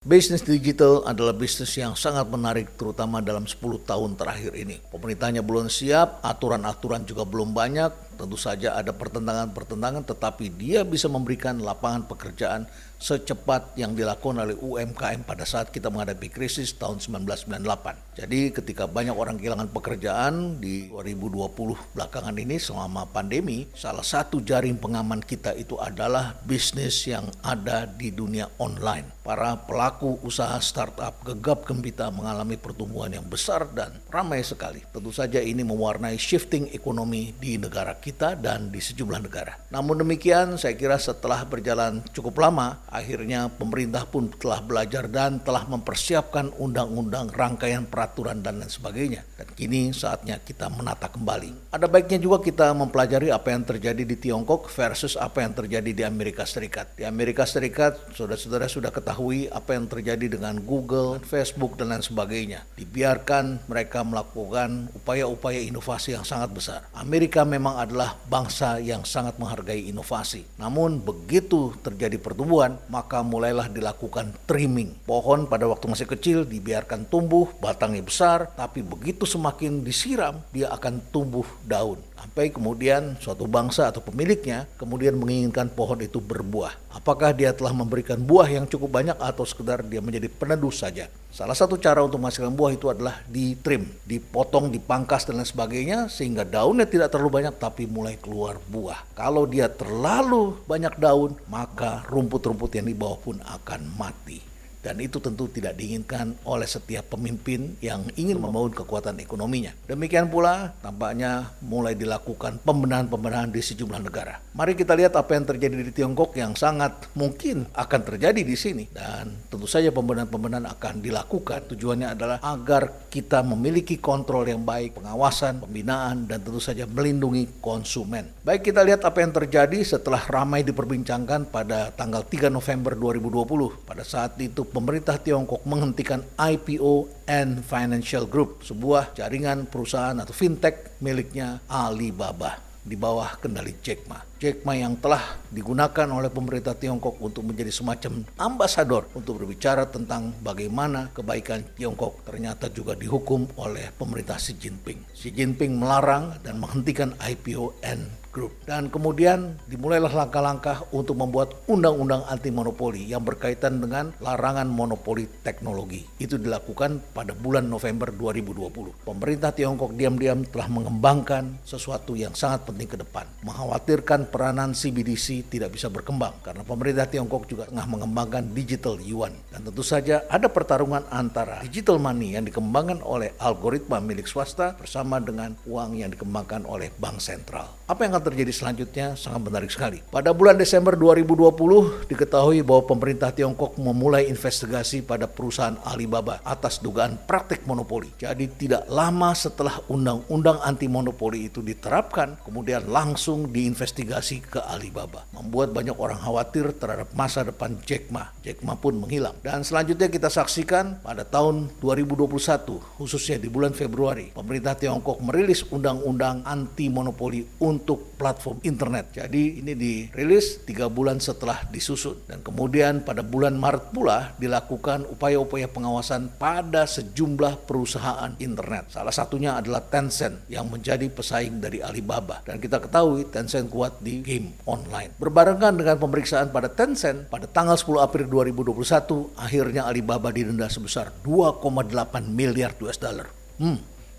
Bisnis digital adalah bisnis yang sangat menarik terutama dalam 10 tahun terakhir ini. Pemerintahnya belum siap, aturan-aturan juga belum banyak, tentu saja ada pertentangan-pertentangan, tetapi dia bisa memberikan lapangan pekerjaan secepat yang dilakukan oleh UMKM pada saat kita menghadapi krisis tahun 1998. Jadi ketika banyak orang kehilangan pekerjaan di 2020 belakangan ini selama pandemi, salah satu jaring pengaman kita itu adalah bisnis yang ada di dunia online. Para pelaku usaha startup gegap gempita mengalami pertumbuhan yang besar dan ramai sekali. Tentu saja ini mewarnai shifting ekonomi di negara kita dan di sejumlah negara. Namun demikian, saya kira setelah berjalan cukup lama, akhirnya pemerintah pun telah belajar dan telah mempersiapkan undang-undang, rangkaian peraturan dan lain sebagainya. Dan kini saatnya kita menata kembali. Ada baiknya juga kita mempelajari apa yang terjadi di Tiongkok versus apa yang terjadi di Amerika Serikat. Di Amerika Serikat, saudara-saudara sudah ketahui apa yang terjadi dengan Google, Facebook, dan lain sebagainya. Dibiarkan mereka melakukan upaya-upaya inovasi yang sangat besar. Amerika memang adalah bangsa yang sangat menghargai inovasi. Namun begitu terjadi pertumbuhan, maka mulailah dilakukan trimming. Pohon pada waktu masih kecil dibiarkan tumbuh, batangnya besar, tapi begitu semakin disiram, dia akan tumbuh daun. Sampai kemudian suatu bangsa atau pemiliknya kemudian menginginkan pohon itu berbuah. Apakah dia telah memberikan buah yang cukup banyak atau sekedar dia menjadi peneduh saja? Salah satu cara untuk menghasilkan buah itu adalah ditrim, dipotong, dipangkas dan lain sebagainya sehingga daunnya tidak terlalu banyak tapi mulai keluar buah. Kalau dia terlalu banyak daun, maka rumput-rumput yang di bawah pun akan mati. Dan itu tentu tidak diinginkan oleh setiap pemimpin yang ingin membangun kekuatan ekonominya. Demikian pula tampaknya mulai dilakukan pembenahan-pembenahan di sejumlah negara. Mari kita lihat apa yang terjadi di Tiongkok yang sangat mungkin akan terjadi di sini. Dan tentu saja pembenahan-pembenahan akan dilakukan. Tujuannya adalah agar kita memiliki kontrol yang baik, pengawasan, pembinaan, dan tentu saja melindungi konsumen. Baik, kita lihat apa yang terjadi setelah ramai diperbincangkan pada tanggal 3 November 2020. Pada saat itu pemerintah Tiongkok menghentikan IPO Ant Financial Group, sebuah jaringan perusahaan atau fintech miliknya Alibaba di bawah kendali Jack Ma. Jack Ma yang telah digunakan oleh pemerintah Tiongkok untuk menjadi semacam ambasador untuk berbicara tentang bagaimana kebaikan Tiongkok ternyata juga dihukum oleh pemerintah Xi Jinping. Xi Jinping melarang dan menghentikan IPO Ant Group. Dan kemudian dimulailah langkah-langkah untuk membuat undang-undang anti monopoli yang berkaitan dengan larangan monopoli teknologi. Itu dilakukan pada bulan November 2020. Pemerintah Tiongkok diam-diam telah mengembangkan sesuatu yang sangat penting ke depan. Mengkhawatirkan peranan CBDC tidak bisa berkembang karena pemerintah Tiongkok juga tengah mengembangkan digital yuan. Dan tentu saja ada pertarungan antara digital money yang dikembangkan oleh algoritma milik swasta bersama dengan uang yang dikembangkan oleh bank sentral. Apa yang akan terjadi selanjutnya sangat menarik sekali. Pada bulan Desember 2020 diketahui bahwa pemerintah Tiongkok memulai investigasi pada perusahaan Alibaba atas dugaan praktik monopoli. Jadi tidak lama setelah undang-undang anti monopoli itu diterapkan, kemudian langsung diinvestigasi ke Alibaba. Membuat banyak orang khawatir terhadap masa depan Jack Ma. Jack Ma pun menghilang. Dan selanjutnya kita saksikan pada tahun 2021, khususnya di bulan Februari, pemerintah Tiongkok merilis undang-undang anti monopoli untuk platform internet. Jadi ini dirilis 3 bulan setelah disusun. Dan kemudian pada bulan Maret pula dilakukan upaya-upaya pengawasan pada sejumlah perusahaan internet. Salah satunya adalah Tencent yang menjadi pesaing dari Alibaba. Dan kita ketahui Tencent kuat di game online. Berbarengan dengan pemeriksaan pada Tencent, pada tanggal 10 April 2021, akhirnya Alibaba didenda sebesar 2,8 miliar US dollar.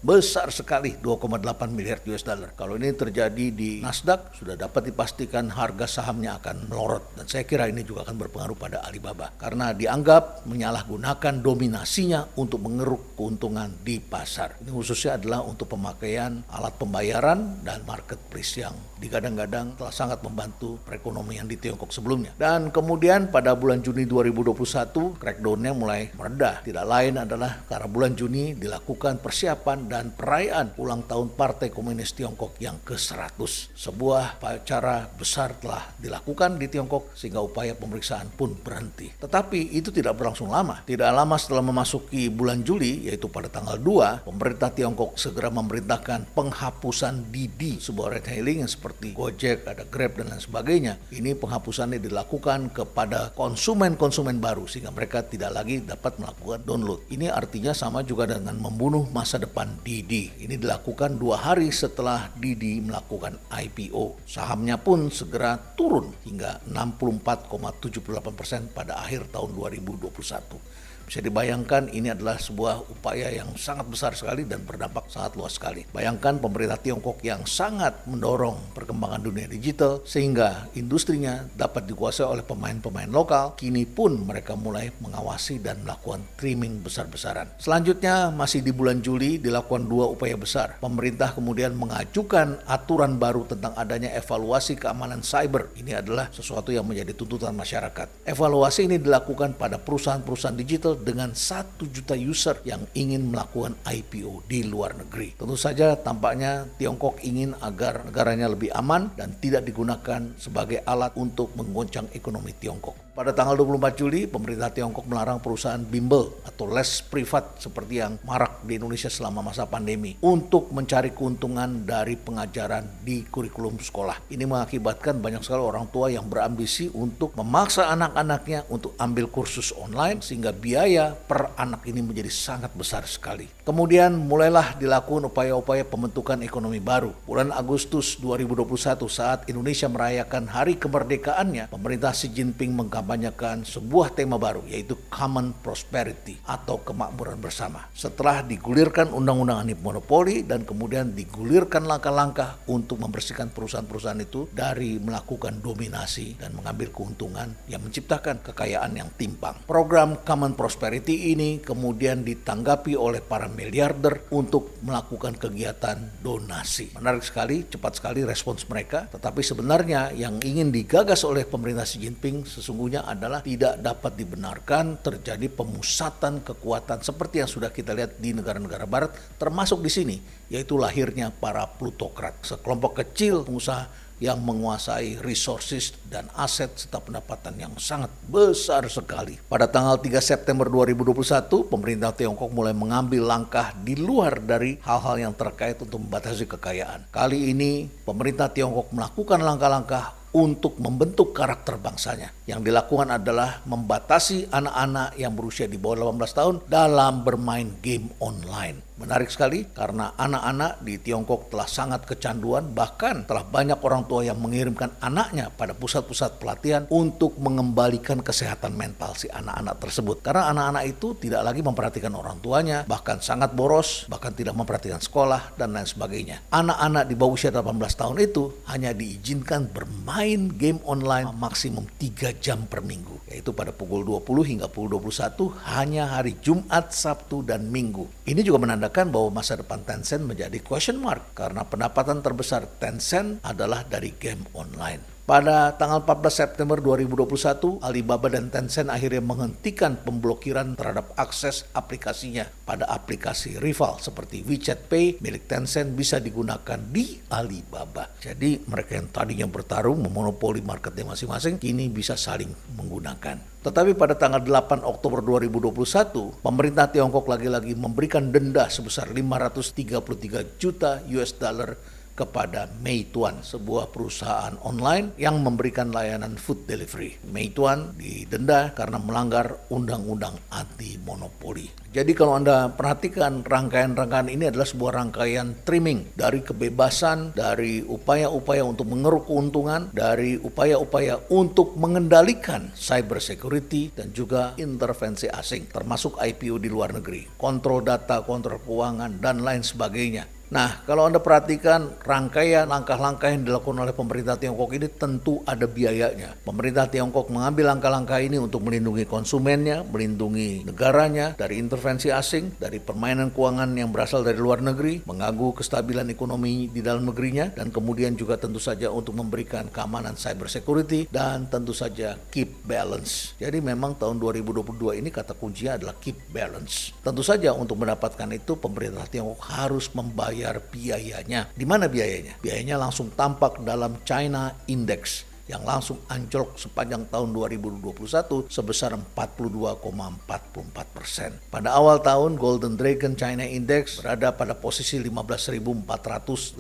Besar sekali, 2,8 miliar US dollar. Kalau ini terjadi di Nasdaq, sudah dapat dipastikan harga sahamnya akan melorot. Dan saya kira ini juga akan berpengaruh pada Alibaba. Karena dianggap menyalahgunakan dominasinya untuk mengeruk keuntungan di pasar. Ini khususnya adalah untuk pemakaian alat pembayaran dan marketplace yang digadang-gadang telah sangat membantu perekonomian di Tiongkok sebelumnya. Dan kemudian pada bulan Juni 2021, crackdown-nya mulai meredah. Tidak lain adalah karena bulan Juni dilakukan persiapan dan perayaan ulang tahun Partai Komunis Tiongkok yang ke-100. Sebuah acara besar telah dilakukan di Tiongkok sehingga upaya pemeriksaan pun berhenti. Tetapi itu tidak berlangsung lama. Tidak lama setelah memasuki bulan Juli, yaitu pada tanggal 2, pemerintah Tiongkok segera memerintahkan penghapusan Didi, sebuah ride hailing yang seperti Gojek, ada Grab dan lain sebagainya. Ini penghapusannya dilakukan kepada konsumen-konsumen baru sehingga mereka tidak lagi dapat melakukan download. Ini artinya sama juga dengan membunuh masa depan Didi. Ini dilakukan 2 hari setelah Didi melakukan IPO. Sahamnya pun segera turun hingga 64,78% pada akhir tahun 2021. Bisa dibayangkan ini adalah sebuah upaya yang sangat besar sekali dan berdampak sangat luas sekali. Bayangkan pemerintah Tiongkok yang sangat mendorong perkembangan dunia digital sehingga industrinya dapat dikuasai oleh pemain-pemain lokal. Kini pun mereka mulai mengawasi dan melakukan trimming besar-besaran. Selanjutnya masih di bulan Juli dilakukan 2 upaya besar. Pemerintah kemudian mengajukan aturan baru tentang adanya evaluasi keamanan cyber. Ini adalah sesuatu yang menjadi tuntutan masyarakat. Evaluasi ini dilakukan pada perusahaan-perusahaan digital dengan 1 juta user yang ingin melakukan IPO di luar negeri. Tentu saja tampaknya Tiongkok ingin agar negaranya lebih aman dan tidak digunakan sebagai alat untuk menggoncang ekonomi Tiongkok. Pada tanggal 24 Juli, pemerintah Tiongkok melarang perusahaan bimbel atau les privat seperti yang marak di Indonesia selama masa pandemi untuk mencari keuntungan dari pengajaran di kurikulum sekolah. Ini mengakibatkan banyak sekali orang tua yang berambisi untuk memaksa anak-anaknya untuk ambil kursus online sehingga biaya per anak ini menjadi sangat besar sekali. Kemudian mulailah dilakukan upaya-upaya pembentukan ekonomi baru. Bulan Agustus 2021 saat Indonesia merayakan hari kemerdekaannya, pemerintah Xi Jinping mengkampanyekan sebuah tema baru yaitu Common Prosperity atau kemakmuran bersama. Setelah digulirkan undang-undang anti monopoli dan kemudian digulirkan langkah-langkah untuk membersihkan perusahaan-perusahaan itu dari melakukan dominasi dan mengambil keuntungan yang menciptakan kekayaan yang timpang. Program Common Prosperity ini kemudian ditanggapi oleh para miliarder untuk melakukan kegiatan donasi. Menarik sekali, cepat sekali respons mereka, tetapi sebenarnya yang ingin digagas oleh pemerintah Xi Jinping sesungguhnya adalah tidak dapat dibenarkan terjadi pemusatan kekuatan seperti yang sudah kita lihat di negara-negara barat, termasuk di sini, yaitu lahirnya para plutokrat, sekelompok kecil pengusaha yang menguasai resources dan aset serta pendapatan yang sangat besar sekali. Pada tanggal 3 September 2021, pemerintah Tiongkok mulai mengambil langkah di luar dari hal-hal yang terkait untuk membatasi kekayaan. Kali ini, pemerintah Tiongkok melakukan langkah-langkah untuk membentuk karakter bangsanya. Yang dilakukan adalah membatasi anak-anak yang berusia di bawah 18 tahun dalam bermain game online. Menarik sekali karena anak-anak di Tiongkok telah sangat kecanduan, bahkan telah banyak orang tua yang mengirimkan anaknya pada pusat-pusat pelatihan untuk mengembalikan kesehatan mental si anak-anak tersebut. Karena anak-anak itu tidak lagi memperhatikan orang tuanya, bahkan sangat boros, bahkan tidak memperhatikan sekolah dan lain sebagainya. Anak-anak di bawah usia 18 tahun itu hanya diizinkan bermain game online maksimum 3 jam per minggu, yaitu pada pukul 20 hingga pukul 21 hanya hari Jumat, Sabtu, dan Minggu. Ini juga menandakan bahwa masa depan Tencent menjadi question mark karena pendapatan terbesar Tencent adalah dari game online. Pada tanggal 14 September 2021, Alibaba dan Tencent akhirnya menghentikan pemblokiran terhadap akses aplikasinya pada aplikasi rival seperti WeChat Pay milik Tencent bisa digunakan di Alibaba. Jadi mereka yang tadinya bertarung memonopoli marketnya masing-masing kini bisa saling menggunakan. Tetapi pada tanggal 8 Oktober 2021, pemerintah Tiongkok lagi-lagi memberikan denda sebesar 533 juta US dollar kepada Meituan, sebuah perusahaan online yang memberikan layanan food delivery. Meituan didenda karena melanggar undang-undang anti monopoli. Jadi kalau Anda perhatikan rangkaian-rangkaian ini adalah sebuah rangkaian trimming dari kebebasan, dari upaya-upaya untuk mengeruk keuntungan, dari upaya-upaya untuk mengendalikan cyber security dan juga intervensi asing, termasuk IPO di luar negeri, kontrol data, kontrol keuangan, dan lain sebagainya. Nah, kalau Anda perhatikan rangkaian langkah-langkah yang dilakukan oleh pemerintah Tiongkok ini tentu ada biayanya. Pemerintah Tiongkok mengambil langkah-langkah ini untuk melindungi konsumennya, melindungi negaranya dari intervensi asing, dari permainan keuangan yang berasal dari luar negeri, mengganggu kestabilan ekonomi di dalam negerinya, dan kemudian juga tentu saja untuk memberikan keamanan cyber security dan tentu saja keep balance. Jadi memang tahun 2022 ini kata kuncinya adalah keep balance. Tentu saja untuk mendapatkan itu pemerintah Tiongkok harus membayar biayanya. Di mana biayanya? Biayanya langsung tampak dalam China Index yang langsung anjlok sepanjang tahun 2021 sebesar 42,44%. Pada awal tahun, Golden Dragon China Index berada pada posisi 15.450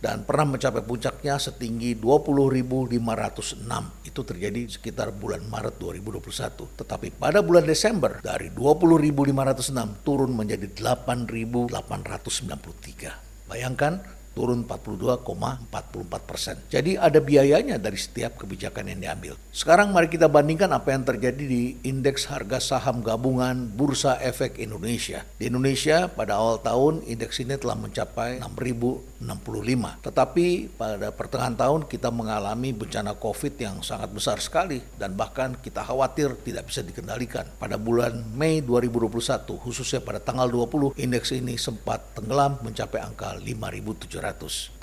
dan pernah mencapai puncaknya setinggi 20.506. Itu terjadi sekitar bulan Maret 2021. Tetapi pada bulan Desember, dari 20.506 turun menjadi 8.893. Bayangkan, turun 42,44%. Jadi ada biayanya dari setiap kebijakan yang diambil. Sekarang mari kita bandingkan apa yang terjadi di indeks harga saham gabungan Bursa Efek Indonesia. Di Indonesia pada awal tahun indeks ini telah mencapai 6.065. Tetapi pada pertengahan tahun kita mengalami bencana COVID yang sangat besar sekali dan bahkan kita khawatir tidak bisa dikendalikan. Pada bulan Mei 2021 khususnya pada tanggal 20 indeks ini sempat tenggelam mencapai angka 5.700.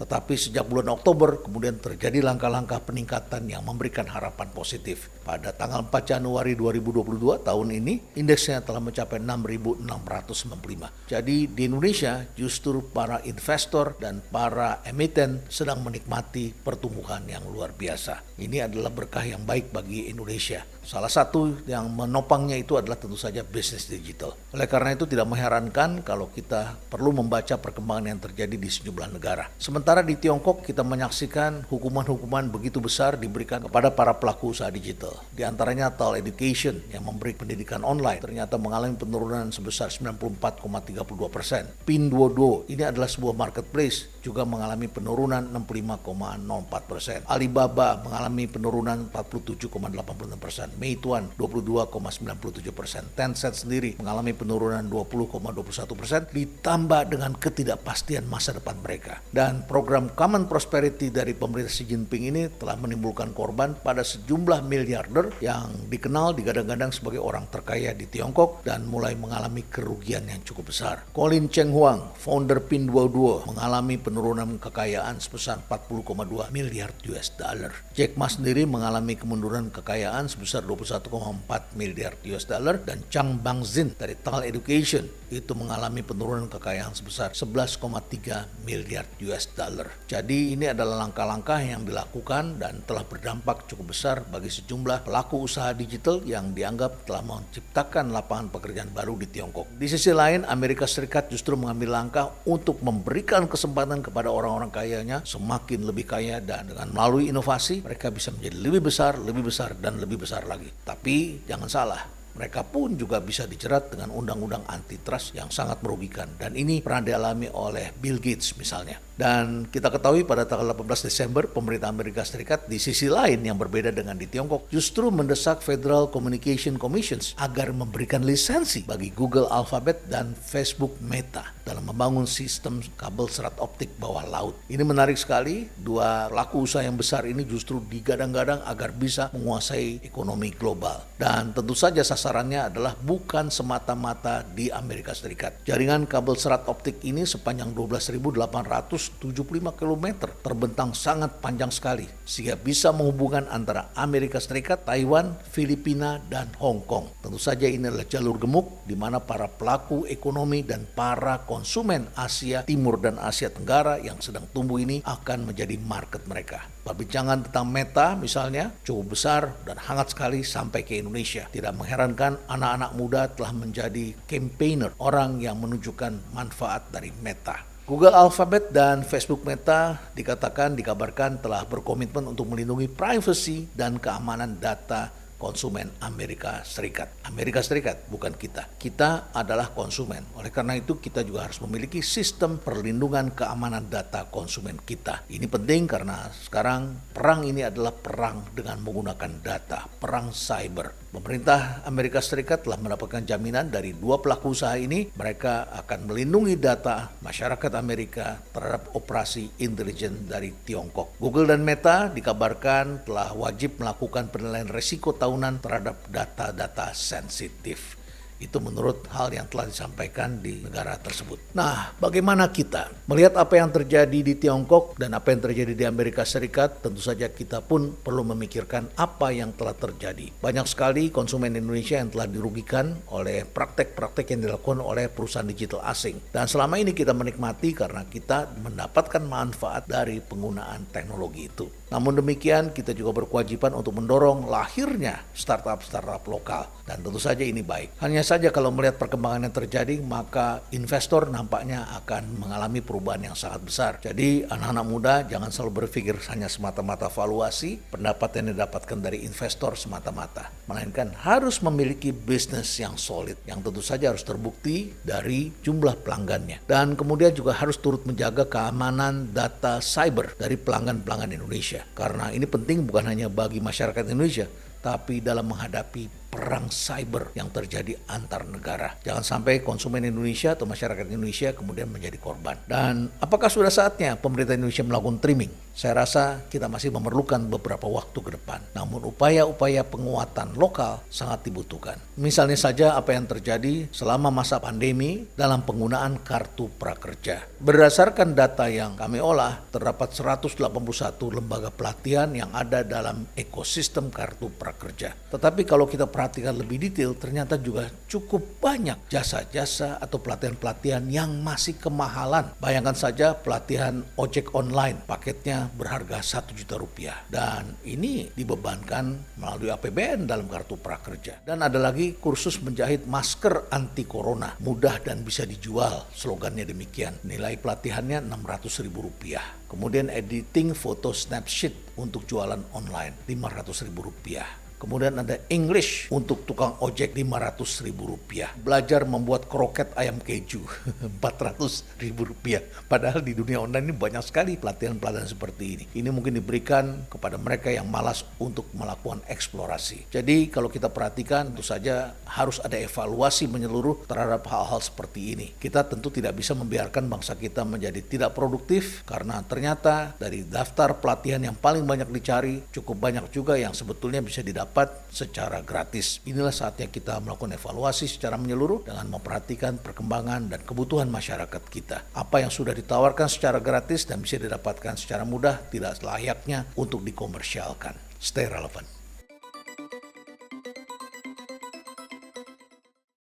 Tetapi sejak bulan Oktober kemudian terjadi langkah-langkah peningkatan yang memberikan harapan positif. Pada tanggal 4 Januari 2022 tahun ini indeksnya telah mencapai 6.695. Jadi di Indonesia justru para investor dan para emiten sedang menikmati pertumbuhan yang luar biasa. Ini adalah berkah yang baik bagi Indonesia. Salah satu yang menopangnya itu adalah tentu saja bisnis digital. Oleh karena itu tidak mengherankan kalau kita perlu membaca perkembangan yang terjadi di sejumlah negara. Sementara di Tiongkok kita menyaksikan hukuman-hukuman begitu besar diberikan kepada para pelaku usaha digital. Di antaranya TAL Education yang memberi pendidikan online ternyata mengalami penurunan sebesar 94,32%. Pinduoduo ini adalah sebuah marketplace juga mengalami penurunan 65,04%. Alibaba mengalami penurunan 47,86%. Meituan 22,97%. Tencent sendiri mengalami penurunan 20,21% ditambah dengan ketidakpastian masa depan mereka. Dan program Common Prosperity dari pemerintah Xi Jinping ini telah menimbulkan korban pada sejumlah miliarder yang dikenal digadang-gadang sebagai orang terkaya di Tiongkok dan mulai mengalami kerugian yang cukup besar. Colin Cheng Huang, founder Pinduoduo, mengalami penurunan kekayaan sebesar 40,2 miliar US dollar. Jack Ma sendiri mengalami kemunduran kekayaan sebesar 21,4 miliar US dollar dan Chang Bangzin dari TAL Education itu mengalami penurunan kekayaan sebesar 11,3 miliar US dollar. Jadi ini adalah langkah-langkah yang dilakukan dan telah berdampak cukup besar bagi sejumlah pelaku usaha digital yang dianggap telah menciptakan lapangan pekerjaan baru di Tiongkok. Di sisi lain, Amerika Serikat justru mengambil langkah untuk memberikan kesempatan kepada orang-orang kayanya semakin lebih kaya dan dengan melalui inovasi mereka bisa menjadi lebih besar dan lebih besar lagi. Tapi jangan salah, mereka pun juga bisa dijerat dengan undang-undang antitrust yang sangat merugikan. Dan ini pernah dialami oleh Bill Gates misalnya. Dan kita ketahui pada tanggal 18 Desember, pemerintah Amerika Serikat di sisi lain yang berbeda dengan di Tiongkok justru mendesak Federal Communication Commissions agar memberikan lisensi bagi Google Alphabet dan Facebook Meta dalam membangun sistem kabel serat optik bawah laut. Ini menarik sekali, dua pelaku usaha yang besar ini justru digadang-gadang agar bisa menguasai ekonomi global. Dan tentu saja sasarannya adalah bukan semata-mata di Amerika Serikat. Jaringan kabel serat optik ini sepanjang 12.875 km terbentang sangat panjang sekali sehingga bisa menghubungkan antara Amerika Serikat, Taiwan, Filipina, dan Hong Kong. Tentu saja ini adalah jalur gemuk di mana para pelaku ekonomi dan para konsumen Asia Timur dan Asia Tenggara yang sedang tumbuh ini akan menjadi market mereka. Perbincangan tentang Meta misalnya cukup besar dan hangat sekali sampai ke Indonesia. Tidak mengherankan anak-anak muda telah menjadi campaigner, orang yang menunjukkan manfaat dari Meta. Google Alphabet dan Facebook Meta dikabarkan telah berkomitmen untuk melindungi privasi dan keamanan data konsumen Amerika Serikat. Amerika Serikat, bukan kita. Kita adalah konsumen. Oleh karena itu kita juga harus memiliki sistem perlindungan keamanan data konsumen kita. Ini penting karena sekarang perang ini adalah perang dengan menggunakan data, perang cyber. Pemerintah Amerika Serikat telah mendapatkan jaminan dari dua pelaku usaha ini, mereka akan melindungi data masyarakat Amerika terhadap operasi intelijen dari Tiongkok. Google dan Meta dikabarkan telah wajib melakukan penilaian risiko tahunan terhadap data-data sensitif. Itu menurut hal yang telah disampaikan di negara tersebut. Nah, bagaimana kita melihat apa yang terjadi di Tiongkok dan apa yang terjadi di Amerika Serikat? Tentu saja kita pun perlu memikirkan apa yang telah terjadi. Banyak sekali konsumen Indonesia yang telah dirugikan oleh praktek-praktek yang dilakukan oleh perusahaan digital asing. Dan selama ini kita menikmati karena kita mendapatkan manfaat dari penggunaan teknologi itu. Namun demikian, kita juga berkewajiban untuk mendorong lahirnya startup-startup lokal. Dan tentu saja ini baik. Hanya saja kalau melihat perkembangan yang terjadi, maka investor nampaknya akan mengalami perubahan yang sangat besar. Jadi anak-anak muda jangan selalu berpikir hanya semata-mata valuasi, pendapat yang didapatkan dari investor semata-mata. Melainkan harus memiliki bisnis yang solid, yang tentu saja harus terbukti dari jumlah pelanggannya. Dan kemudian juga harus turut menjaga keamanan data cyber dari pelanggan-pelanggan Indonesia. Karena ini penting bukan hanya bagi masyarakat Indonesia, tapi dalam menghadapi perang cyber yang terjadi antar negara. Jangan sampai konsumen Indonesia atau masyarakat Indonesia kemudian menjadi korban. Dan apakah sudah saatnya pemerintah Indonesia melakukan trimming? Saya rasa kita masih memerlukan beberapa waktu ke depan. Namun upaya-upaya penguatan lokal sangat dibutuhkan. Misalnya saja apa yang terjadi selama masa pandemi dalam penggunaan kartu prakerja. Berdasarkan data yang kami olah, terdapat 181 lembaga pelatihan yang ada dalam ekosistem kartu prakerja. Tetapi kalau kita perhatikan lebih detail, ternyata juga cukup banyak jasa-jasa atau pelatihan-pelatihan yang masih kemahalan. Bayangkan saja pelatihan ojek online, paketnya berharga Rp1 juta. Dan ini dibebankan melalui APBN dalam kartu prakerja. Dan ada lagi kursus menjahit masker anti corona, mudah dan bisa dijual, slogannya demikian. Nilai pelatihannya Rp600.000. Kemudian editing foto snapshot untuk jualan online, Rp500.000. Kemudian ada English untuk tukang ojek Rp500.000. Belajar membuat kroket ayam keju Rp400.000. Padahal di dunia online ini banyak sekali pelatihan-pelatihan seperti ini. Ini mungkin diberikan kepada mereka yang malas untuk melakukan eksplorasi. Jadi kalau kita perhatikan, tentu saja harus ada evaluasi menyeluruh terhadap hal-hal seperti ini. Kita tentu tidak bisa membiarkan bangsa kita menjadi tidak produktif, karena ternyata dari daftar pelatihan yang paling banyak dicari, cukup banyak juga yang sebetulnya bisa didapat secara gratis. Inilah saatnya kita melakukan evaluasi secara menyeluruh dengan memperhatikan perkembangan dan kebutuhan masyarakat kita. Apa yang sudah ditawarkan secara gratis dan bisa didapatkan secara mudah tidak layaknya untuk dikomersialkan. Stay relevan.